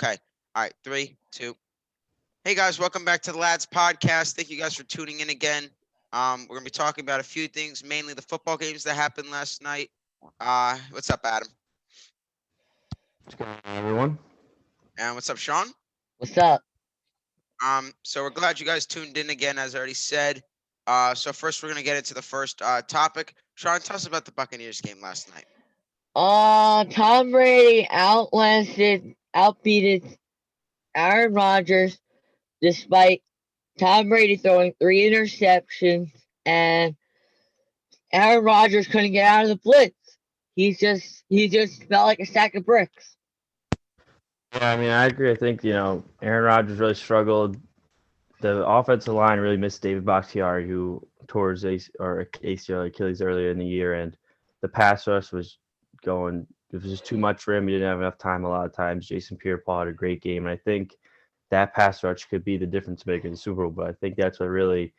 Okay. All right. 3, 2. Hey guys, welcome back to the Lads Podcast. Thank you guys for tuning in again. We're gonna be talking about a few things, mainly the football games that happened last night. What's up, Adam? What's going on, everyone? And what's up, Sean? What's up? So we're glad you guys tuned in again, as I already said. So first we're gonna get into the first topic. Sean, tell us about the Buccaneers game last night. Tom Brady outbeated Aaron Rodgers despite Tom Brady throwing 3 interceptions and Aaron Rodgers couldn't get out of the blitz. He just felt like a sack of bricks. Yeah, I mean, I agree. I think, Aaron Rodgers really struggled. The offensive line really missed David Bakhtiari, who tore his ACL, Achilles earlier in the year, and the pass rush was going. It was just too much for him. He didn't have enough time a lot of times. Jason Pierre-Paul had a great game, and I think that pass rush could be the difference maker in the Super Bowl. But I think that's what really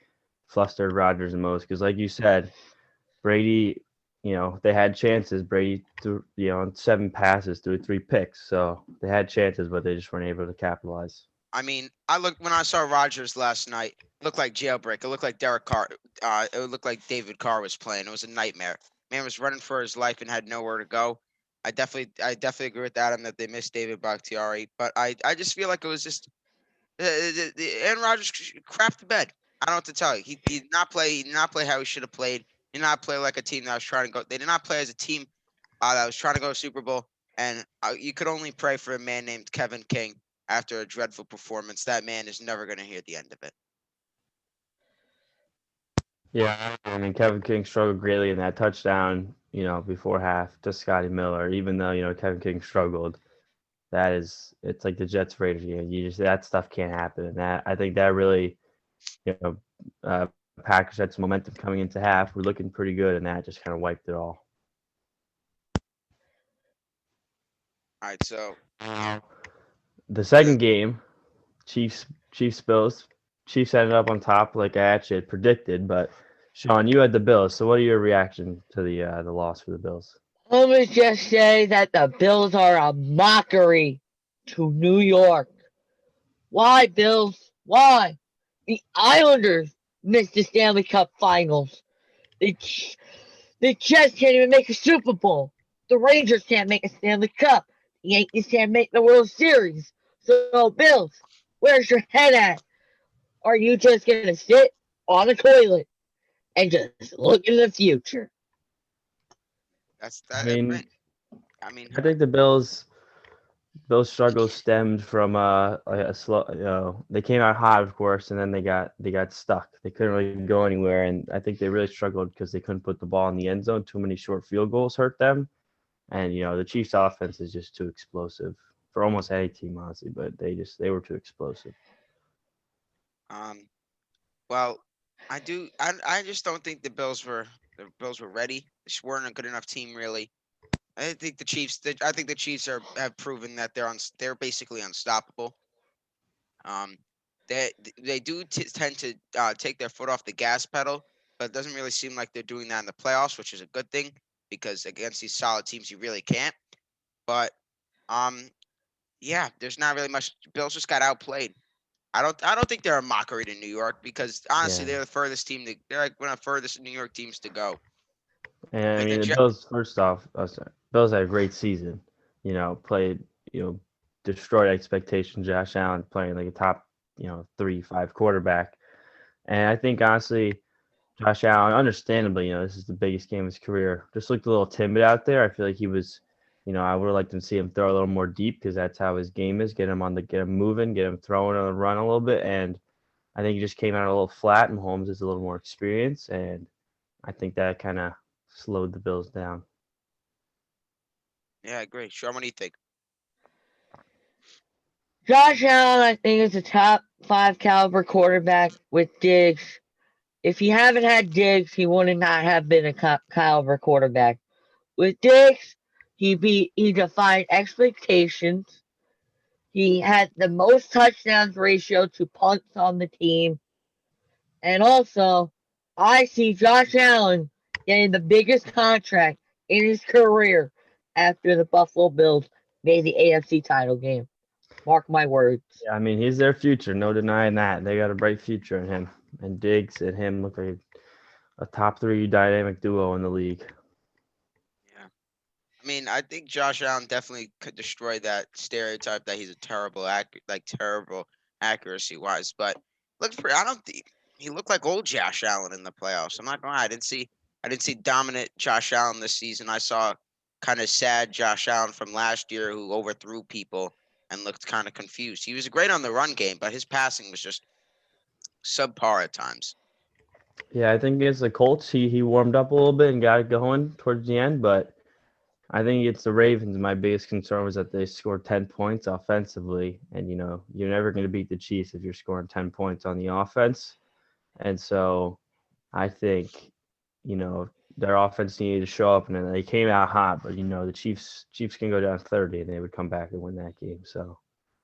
flustered Rodgers the most because, like you said, Brady, they had chances. Brady threw, on 7 passes, threw 3 picks. So they had chances, but they just weren't able to capitalize. I mean, when I saw Rodgers last night, it looked like jailbreak. It looked like Derek Carr. It looked like David Carr was playing. It was a nightmare. Man was running for his life and had nowhere to go. I definitely agree with Adam that they missed David Bakhtiari, but I just feel like it was just Aaron Rodgers crapped the bed. I don't know what to tell you. He did not play. He did not play how he should have played. He did not play like a team that was trying to go. They did not play as a team that was trying to go to Super Bowl. And you could only pray for a man named Kevin King after a dreadful performance. That man is never going to hear the end of it. Yeah, I mean, Kevin King struggled greatly in that touchdown, before half to Scotty Miller. Even though, Kevin King struggled, it's like the Jets Raiders game. That stuff can't happen. And I think that really, Packers had some momentum coming into half. We're looking pretty good, and that just kind of wiped it all. All right, so the second game, Chiefs Bills. Chiefs ended up on top, like I actually had predicted. But Sean, you had the Bills. So what are your reaction to the loss for the Bills? Let me just say that the Bills are a mockery to New York. Why, Bills? Why? The Islanders missed the Stanley Cup Finals. The Jets can't even make a Super Bowl. The Rangers can't make a Stanley Cup. The Yankees can't make the World Series. So, Bills, where's your head at? Are you just going to sit on the toilet and just look in the future? that's I that. mean, I mean, I think the Bills struggles stemmed from like a slow. They came out hot, of course, and then they got stuck. They couldn't really go anywhere, and I think they really struggled because they couldn't put the ball in the end zone. Too many short field goals hurt them, and the Chiefs' offense is just too explosive for almost any team, honestly. But they were too explosive. um, well, I just don't think the Bills were ready. They just weren't a good enough team, really. I think the Chiefs. I think the Chiefs have proven that they're basically unstoppable. Um, they do tend to take their foot off the gas pedal, but it doesn't really seem like they're doing that in the playoffs, which is a good thing because against these solid teams, you really can't. But um, yeah, there's not really much. Bills just got outplayed. I don't think they're a mockery to New York because honestly, Yeah, they're the furthest team. They're like one of the furthest New York teams to go. and I Like the mean the Jet. Bills. First off, Bills had a great season. Played destroyed expectations. Josh Allen playing like a top 3-5 quarterback, and I think honestly Josh Allen, understandably, this is the biggest game of his career. Just looked a little timid out there. I feel like he was, I would have liked to see him throw a little more deep because that's how his game is. Get him moving, get him throwing on the run a little bit. And I think he just came out a little flat. And Mahomes is a little more experienced, and I think that kind of slowed the Bills down. Yeah, great. Sean, what do you think? Josh Allen, I think, is a top 5 caliber quarterback with Diggs. If he haven't had Diggs, he would not have been a caliber quarterback. With Diggs, he defied expectations. He had the most touchdowns ratio to punts on the team. And also, I see Josh Allen getting the biggest contract in his career after the Buffalo Bills made the AFC title game. Mark my words. Yeah, I mean, he's their future. No denying that. They got a bright future in him. And Diggs and him look like a top 3 dynamic duo in the league. Yeah. I mean, I think Josh Allen definitely could destroy that stereotype that he's a terrible accuracy wise. But looks pretty. I don't think he looked like old Josh Allen in the playoffs. I'm not gonna lie. I didn't see dominant Josh Allen this season. I saw kind of sad Josh Allen from last year who overthrew people and looked kind of confused. He was great on the run game, but his passing was just subpar at times. Yeah, I think against the Colts, he warmed up a little bit and got it going towards the end. But I think against the Ravens, my biggest concern was that they scored 10 points offensively. And, you're never going to beat the Chiefs if you're scoring 10 points on the offense. And so I think, their offense needed to show up, and then they came out hot. But, the Chiefs can go down 30, and they would come back and win that game. So,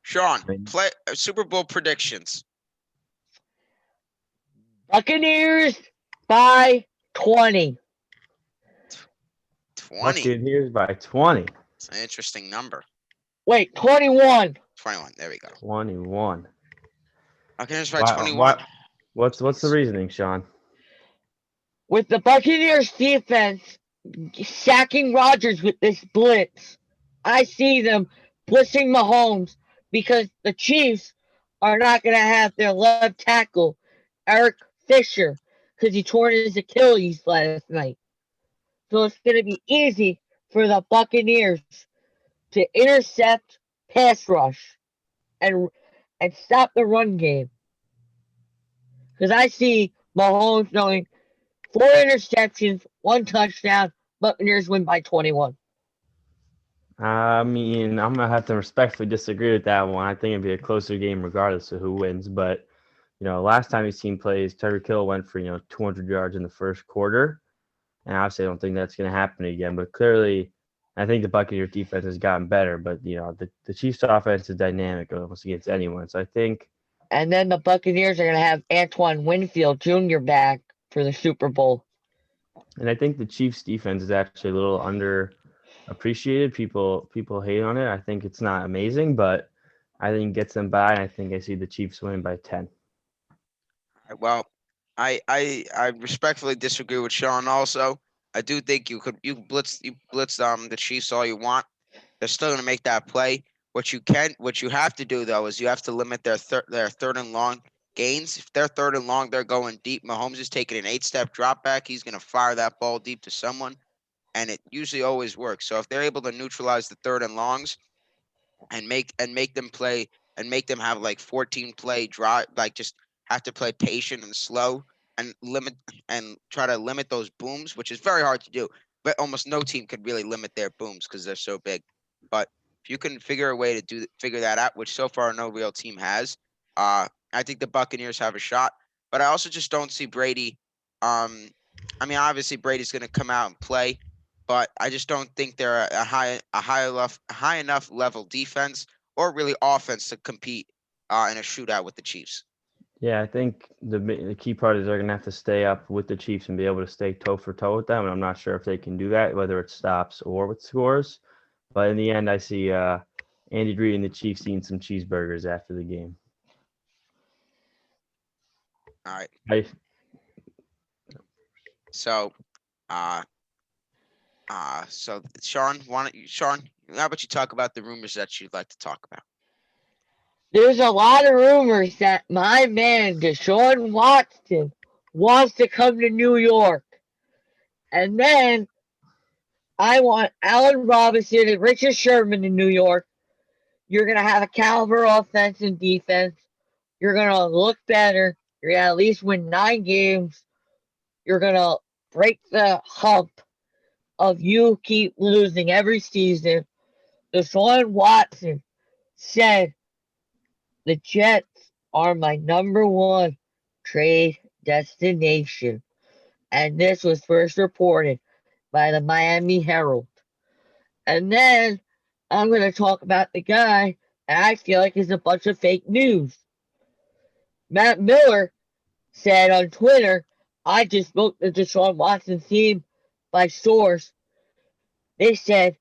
Sean, I mean, play Super Bowl predictions. Buccaneers by 20. 20. Buccaneers by 20. It's an interesting number. Wait, 21. 21. There we go. 21. Buccaneers by Why- 21. What's the reasoning, Sean? With the Buccaneers defense sacking Rodgers with this blitz, I see them blitzing Mahomes because the Chiefs are not going to have their left tackle, Eric Fisher, because he tore his Achilles last night. So it's going to be easy for the Buccaneers to intercept pass rush and stop the run game. Because I see Mahomes throwing 4 interceptions, 1 touchdown. Buccaneers win by 21. I mean, I'm gonna have to respectfully disagree with that one. I think it'd be a closer game regardless of who wins. But last time his team plays, Tyreek Hill went for 200 yards in the first quarter, and obviously I don't think that's gonna happen again. But clearly, I think the Buccaneers defense has gotten better. But the Chiefs offense is dynamic almost against anyone. So I think. And then the Buccaneers are going to have Antoine Winfield Jr. back for the Super Bowl. And I think the Chiefs defense is actually a little underappreciated. People hate on it. I think it's not amazing, but I think it gets them by. And I think I see the Chiefs winning by 10. Well, I respectfully disagree with Sean. Also, I do think you blitz the Chiefs all you want. They're still going to make that play. What you have to do though is you have to limit their third and long gains. If they're third and long, they're going deep. Mahomes is taking an 8-step drop back. He's going to fire that ball deep to someone, and it usually always works. So if they're able to neutralize the third and longs and make them play and make them have like 14 play drive, like just have to play patient and slow and try to limit those booms, which is very hard to do. But almost no team could really limit their booms because they're so big. But if you can figure a way to figure that out, which so far no real team has, I think the Buccaneers have a shot. But I also just don't see Brady. I mean, obviously Brady's going to come out and play, but I just don't think they're a high enough level defense or really offense to compete in a shootout with the Chiefs. Yeah, I think the key part is they're going to have to stay up with the Chiefs and be able to stay toe for toe with them. And I'm not sure if they can do that, whether it stops or with scores. But in the end, I see Andy Reid and the Chiefs eating some cheeseburgers after the game. All right. So, so Sean, how about you talk about the rumors that you'd like to talk about? There's a lot of rumors that my man Deshaun Watson wants to come to New York. And then I want Allen Robinson and Richard Sherman in New York. You're going to have a caliber offense and defense. You're going to look better. You're going to at least win 9 games. You're going to break the hump of you keep losing every season. Deshaun Watson said, the Jets are my number 1 trade destination. And this was first reported by the Miami Herald. And then I'm going to talk about the guy that I feel like is a bunch of fake news. Matt Miller said on Twitter, I just spoke to Deshaun Watson's team by source. They said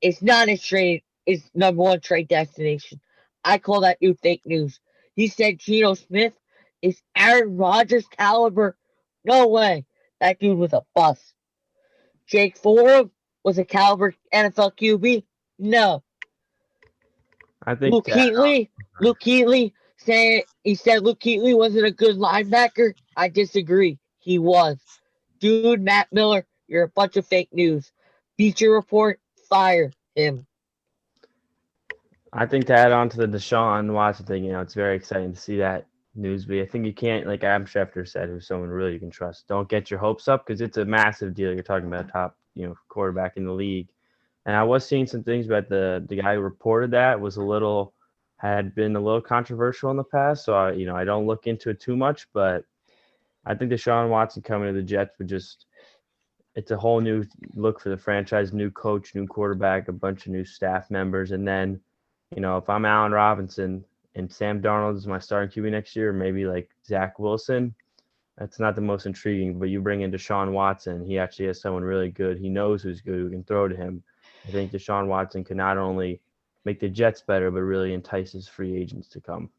it's not his number 1 trade destination. I call that new fake news. He said Geno Smith is Aaron Rodgers caliber. No way. That dude was a bust. Jake Forum was a caliber NFL QB. No. I think Luke that Kuechly. Luke Kuechly said Luke Kuechly wasn't a good linebacker. I disagree. He was. Dude, Matt Miller, you're a bunch of fake news. Beat your report. Fire him. I think to add on to the Deshaun Watson thing, it's very exciting to see that news. But I think you can't, like Adam Schefter said, who's someone really you can trust. Don't get your hopes up because it's a massive deal. You're talking about a top, quarterback in the league. And I was seeing some things about the guy who reported that had been a little controversial in the past. So I don't look into it too much, but I think Deshaun Watson coming to the Jets would it's a whole new look for the franchise, new coach, new quarterback, a bunch of new staff members. And then, if I'm Allen Robinson and Sam Darnold is my starting QB next year, maybe like Zach Wilson, that's not the most intriguing. But you bring in Deshaun Watson, he actually has someone really good. He knows who's good, who can throw to him. I think Deshaun Watson can not only make the Jets better, but really entice his free agents to come.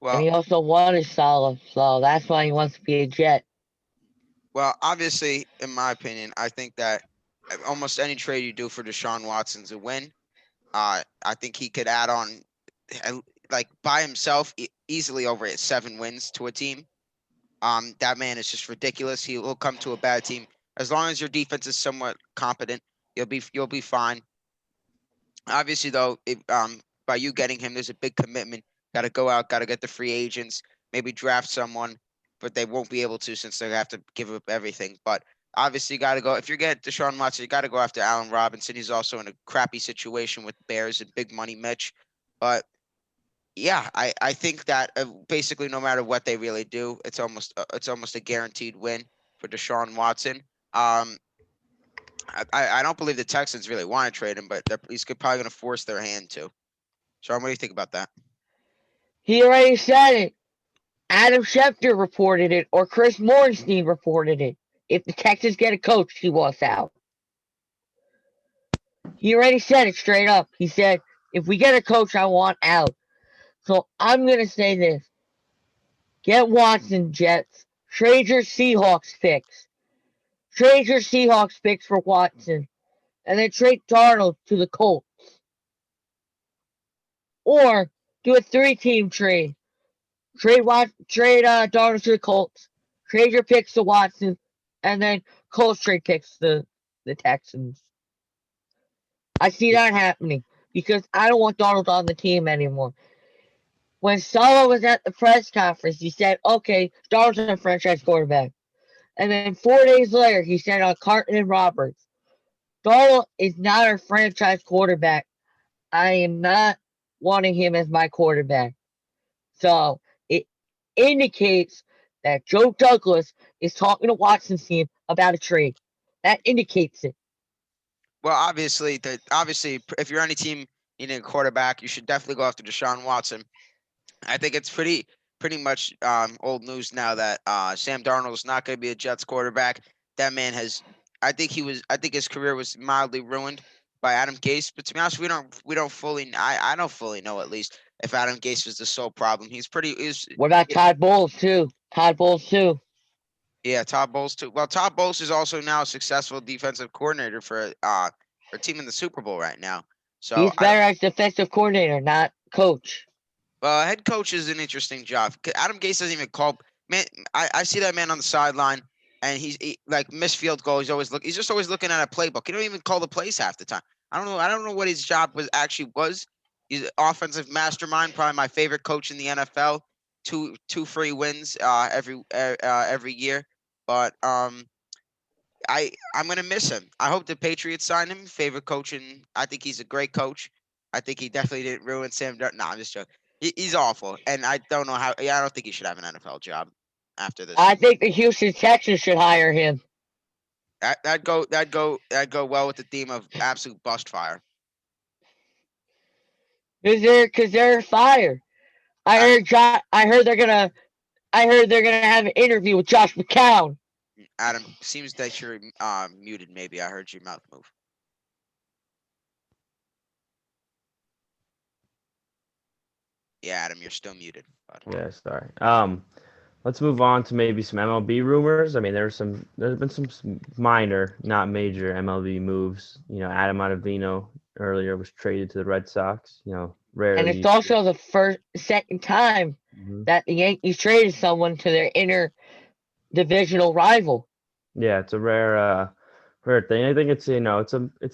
And Well, he also wanted Salah, so that's why he wants to be a Jet. well, obviously, in my opinion, I think that almost any trade you do for Deshaun Watson's a win. I think he could add on, like by himself, easily over 7 wins to a team. That man is just ridiculous. He will come to a bad team as long as your defense is somewhat competent. You'll be fine. Obviously, though, by you getting him, there's a big commitment. Got to go out, got to get the free agents, maybe draft someone, but they won't be able to since they have to give up everything. But obviously, you got to go. If you get Deshaun Watson, you got to go after Allen Robinson. He's also in a crappy situation with Bears and big money Mitch. But yeah, I think that basically no matter what they really do, it's almost a guaranteed win for Deshaun Watson. Um, I don't believe the Texans really want to trade him, but he's probably going to force their hand to. Sean, what do you think about that? He already said it. Adam Schefter reported it, or Chris Morgenstein reported it. If the Texans get a coach, he wants out. He already said it straight up. He said, if we get a coach, I want out. So I'm going to say this. Get Watson, Jets. Trade your Seahawks picks. Trade your Seahawks picks for Watson. And then trade Darnold to the Colts. Or do a 3-team trade. Trade Darnold to the Colts. Trade your picks to Watson. And then Colts trade picks to the Texans. I see that happening. Because I don't want Darnold on the team anymore. When Salah was at the press conference, he said, okay, Darnold's a franchise quarterback. And then 4 days later, he said on Carton and Roberts, Darnold is not a franchise quarterback. I am not wanting him as my quarterback. So it indicates that Joe Douglas is talking to Watson's team about a trade. That indicates it. Well, obviously, if you're any team needing a quarterback, you should definitely go after Deshaun Watson. I think it's pretty much old news now that Sam Darnold is not going to be a Jets quarterback. That man I think his career was mildly ruined by Adam Gase. But to be honest, we don't fully. I don't fully know at least if Adam Gase was the sole problem. What about Todd Bowles too? Yeah, Todd Bowles too. Well, Todd Bowles is also now a successful defensive coordinator for a team in the Super Bowl right now. So He's better as defensive coordinator, not coach. head coach is an interesting job. Adam Gase doesn't even call. Man, I see that man on the sideline, and like missed field goal. He's just always looking at a playbook. He don't even call the plays half the time. I don't know what his job was. He's an offensive mastermind, probably my favorite coach in the NFL. Two free wins every year, but I'm gonna miss him. I hope the Patriots sign him. Favorite coach, and I think he's a great coach. I think he definitely didn't ruin Sam Darnold. No, I'm just joking. He's awful, and I don't know how. Yeah, I don't think he should have an NFL job after this. I think the Houston Texans should hire him. That'd go well with the theme of absolute bust fire. Because they're fired. I heard they're gonna have an interview with Josh McCown. Adam, seems that you're muted. Maybe I heard your mouth move. Yeah, Adam, you're still muted. Bud. Yeah, sorry. Let's move on to maybe some MLB rumors. I mean, there's been some minor, not major MLB moves. Adam Ottavino earlier was traded to the Red Sox. Rare And that it's you see. also the second time Mhm. that the Yankees traded someone to their inner divisional rival. Yeah, it's a rare thing. I think it's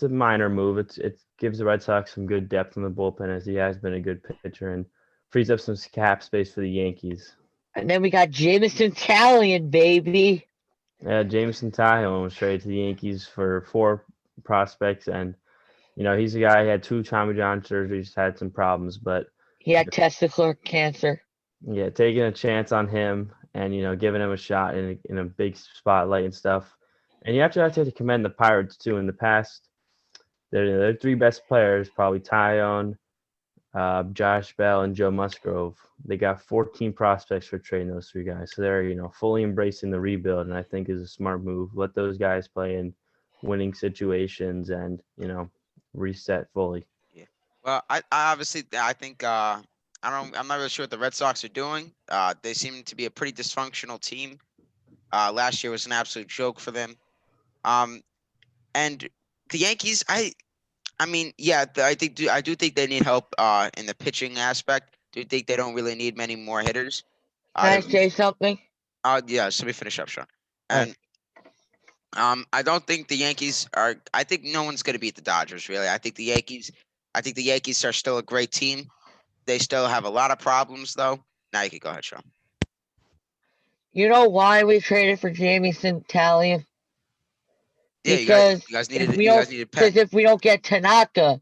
a minor move. It gives the Red Sox some good depth in the bullpen as he has been a good pitcher and frees up some cap space for the Yankees. And then we got Jameson Taillon, baby. Yeah, Jameson Taillon was traded to the Yankees for 4 prospects, and he's a guy who had 2 Tommy John surgeries, had some problems, but He had testicular cancer. yeah, taking a chance on him and giving him a shot in a big spotlight and stuff. And you actually have to commend the Pirates too. In the past, their 3 best players, probably Taillon, Josh Bell, and Joe Musgrove. They got 14 prospects for trading those 3 guys. So they're fully embracing the rebuild, and I think is a smart move. Let those guys play in winning situations and reset fully. Yeah. Well, I obviously I think I'm not really sure what the Red Sox are doing. They seem to be a pretty dysfunctional team. Last year was an absolute joke for them. Um, and the Yankees, I mean, yeah, I do think they need help in the pitching aspect. Do think they don't really need many more hitters. Can I They- say something? yeah, so let me finish up, Sean. Alright. And I don't think the Yankees are. I think no one's going to beat the Dodgers. Really, I think the Yankees are still a great team. They still have a lot of problems, though. Now you can go ahead, Sean. You know why we traded for Jameson Taillon? Yeah, Because you guys if needed we you don't, guys needed because Penn. if we don't get Tanaka,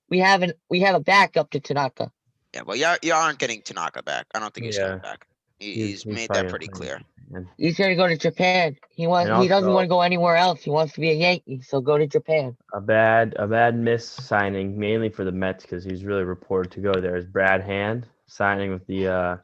we have a backup to Tanaka. Yeah, well, you aren't getting Tanaka back. I don't think he's coming Yeah, back. He's he's made probably that gonna pretty play in clear. Japan. He's gonna go to Japan. He And doesn't want also to go anywhere else. He wants to be a Yankee, so go to Japan. a bad miss signing mainly for the Mets because he's really reported to go there is Brad Hand signing with the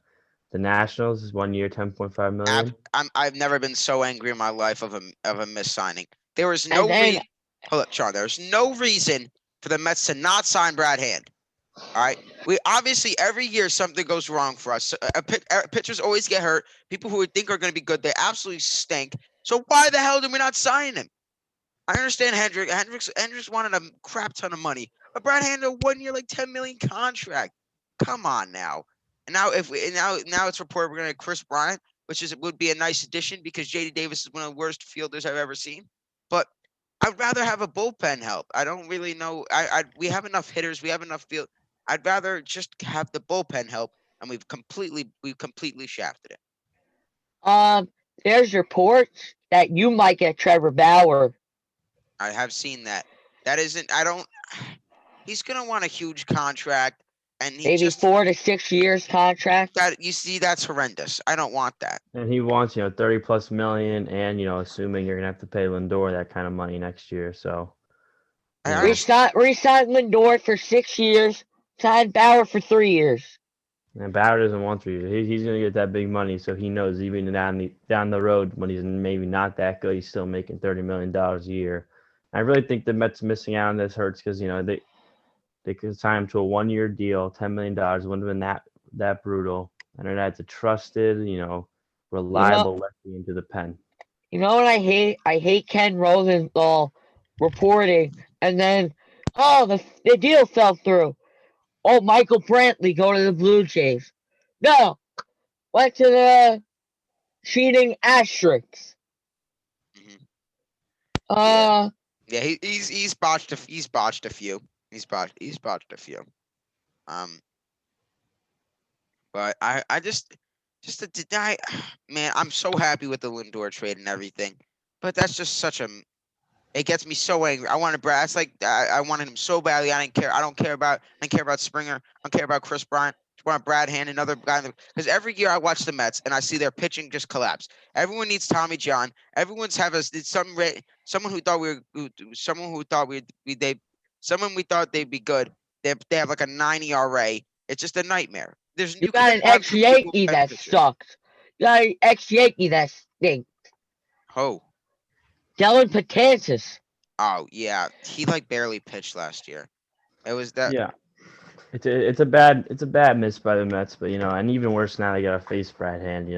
Nationals is 1 year, 10.5 million. I've never been so angry in my life of a miss signing. There was And no then reason. Hold up, Sean. There's no reason for the Mets to not sign Brad Hand. All right. We obviously every year something goes wrong for us. Pitchers always get hurt. People who we think are going to be good, they absolutely stink. So why the hell did we not sign him? I understand Hendricks wanted a crap ton of money, but Brad Hand a 1 year like 10 million contract. Come on now. And now now it's reported we're going to have Chris Bryant, would be a nice addition because JD Davis is one of the worst fielders I've ever seen. But I'd rather have a bullpen help. I don't really know. We have enough hitters. We have enough field. I'd rather just have the bullpen help, and we've completely shafted it. there's reports that you might get Trevor Bauer. I have seen that. That isn't. I don't. He's gonna want a huge contract, and he Maybe just 4 to 6 years contract. that. You see, that's horrendous. I don't want that. And he wants 30+ million, and assuming you're gonna have to pay Lindor that kind of money next year. So I you know, understand. Resign Lindor for 6 years. Sign Bauer for 3 years. and Bauer doesn't want to. He's gonna get that big money, so he knows even down the road when he's maybe not that good, he's still making $30 million a year. I really think the Mets missing out on this hurts because they could sign him to a 1 year deal, $10 million. Wouldn't have been that brutal, and then that's a trusted, reliable lefty into the pen. You know what I hate? I hate Ken Rosenthal reporting, and then, oh, the deal fell through. Oh, Michael Brantley go to the Blue Jays. No, went to the cheating asterisks. Mhm. Uh, Yeah, he's botched a few. He's botched a few. Um, but I just to deny, man, I'm so happy with the Lindor trade and everything, but that's just such a. It gets me so angry. I wanted Brad. It's like I wanted him so badly. I didn't care. I don't care about Springer. I don't care about Chris Bryant. Just want Brad Hand, another guy. Because every year I watch the Mets and I see their pitching just collapse. Everyone needs Tommy John. Everyone's have someone who thought someone who thought someone we thought they'd be good. They have like a 9 ERA. It's just a nightmare. you You got can an never have ex two good Yankee bullpen that pitchers. sucks. You got an ex Yankee that stinks. Oh, Dylan Patansis. oh yeah, he like barely pitched last year. It was that. Yeah, It's a bad miss by the Mets, but and even worse now they got to face Brad Hand,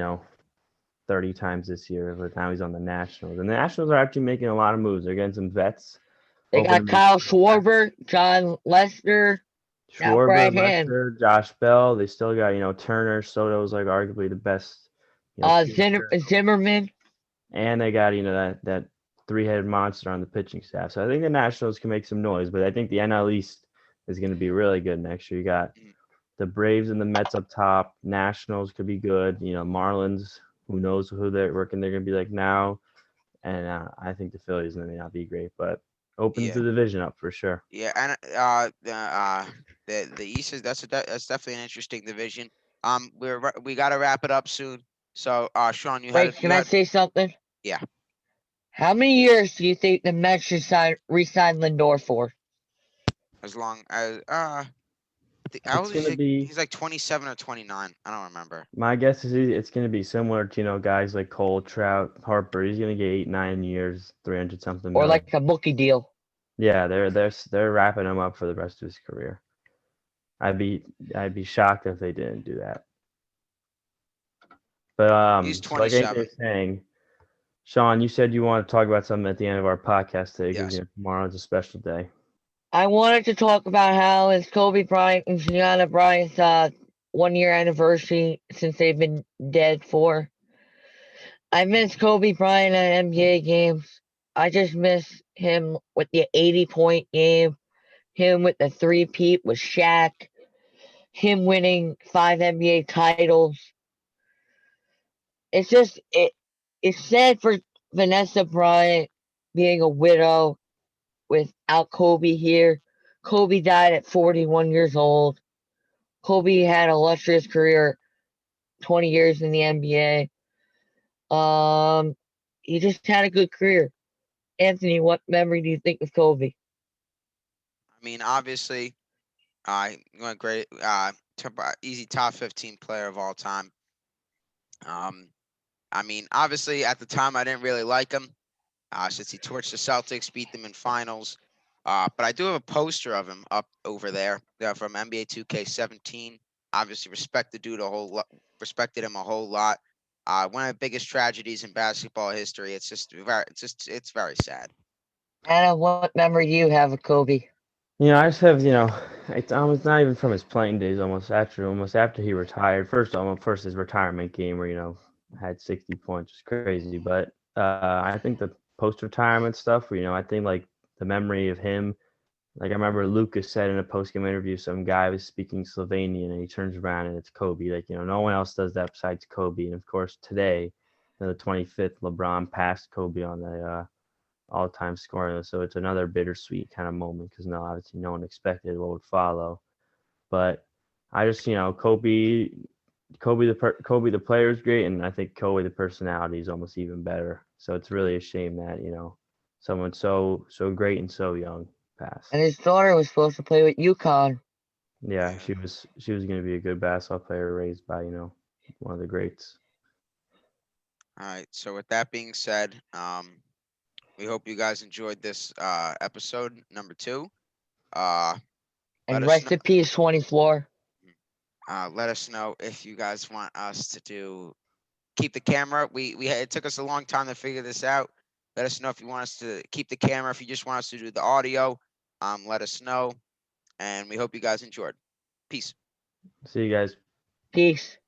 30 times this year. But now he's on the Nationals, and the Nationals are actually making a lot of moves. They're getting some vets. They hoping to got make Kyle Schwarber, John Lester, now Schwarber, Brad Hand, Lester, Josh Bell. They still got Turner. Soto's like arguably the best pitcher. Zimmerman. And they got that three-headed monster on the pitching staff. So I think the Nationals can make some noise, but I think the NL East is going to be really good next year. You got the Braves and the Mets up top. Nationals could be good. Marlins. Who knows who they're working? They're going to be like now. And I think the Phillies may not be great, but opens Yeah. the division up for sure. Yeah, and the East is that's definitely an interesting division. We got to wrap it up soon. So Sean, Wait, can I say something? Yeah. How many years do you think the Mets should re-sign Lindor for? as long as It's going to be. he's like 27 or 29. I don't remember. My guess is it's going to be similar to guys like Cole, Trout, Harper. He's going to get 8-9 years, 300 something. Or million. like a bookie deal. Yeah, they're wrapping him up for the rest of his career. I'd be shocked if they didn't do that. But He's so like 27. AJ saying, Sean, you said you want to talk about something at the end of our podcast today because Yes. tomorrow's a special day. I wanted to talk about how it's Kobe Bryant and Gianna Bryant's 1 year anniversary since they've been dead for. I miss Kobe Bryant at NBA games. I just miss him with the 80-point game, him with the three-peat with Shaq, him winning 5 NBA titles. It's just it's sad for Vanessa Bryant being a widow without Kobe here. Kobe died at 41 years old. Kobe had a illustrious career, 20 years in the NBA. He just had a good career. Anthony, what memory do you think of Kobe? I mean, obviously, great. Easy top 15 player of all time. I mean, obviously, at the time, I didn't really like him since he torched the Celtics, beat them in finals. But I do have a poster of him up over there from NBA 2K17. Obviously, respected him a whole lot. One of the biggest tragedies in basketball history. It's very sad. Anna, what memory do you have of Kobe? I just have it's almost not even from his playing days. Almost after he retired. First his retirement game where had 60 points, was crazy. But I think the post-retirement stuff, I think like the memory of him, like I remember Lucas said in a post-game interview, some guy was speaking Slovenian and he turns around and it's Kobe. Like, no one else does that besides Kobe. And of course today, the 25th, LeBron passed Kobe on the all-time scoring. So it's another bittersweet kind of moment because obviously no one expected what would follow. But I just, Kobe the player is great, and I think Kobe the personality is almost even better. So it's really a shame that someone so great and so young passed. And his daughter was supposed to play with UConn. Yeah, she was going to be a good basketball player raised by one of the greats. All right. So with that being said, we hope you guys enjoyed this episode number 2. And rest in peace, 24. Let us know if you guys want us to keep the camera. It took us a long time to figure this out. Let us know if you want us to keep the camera. If you just want us to do the audio, let us know. And we hope you guys enjoyed. Peace. See you guys. Peace.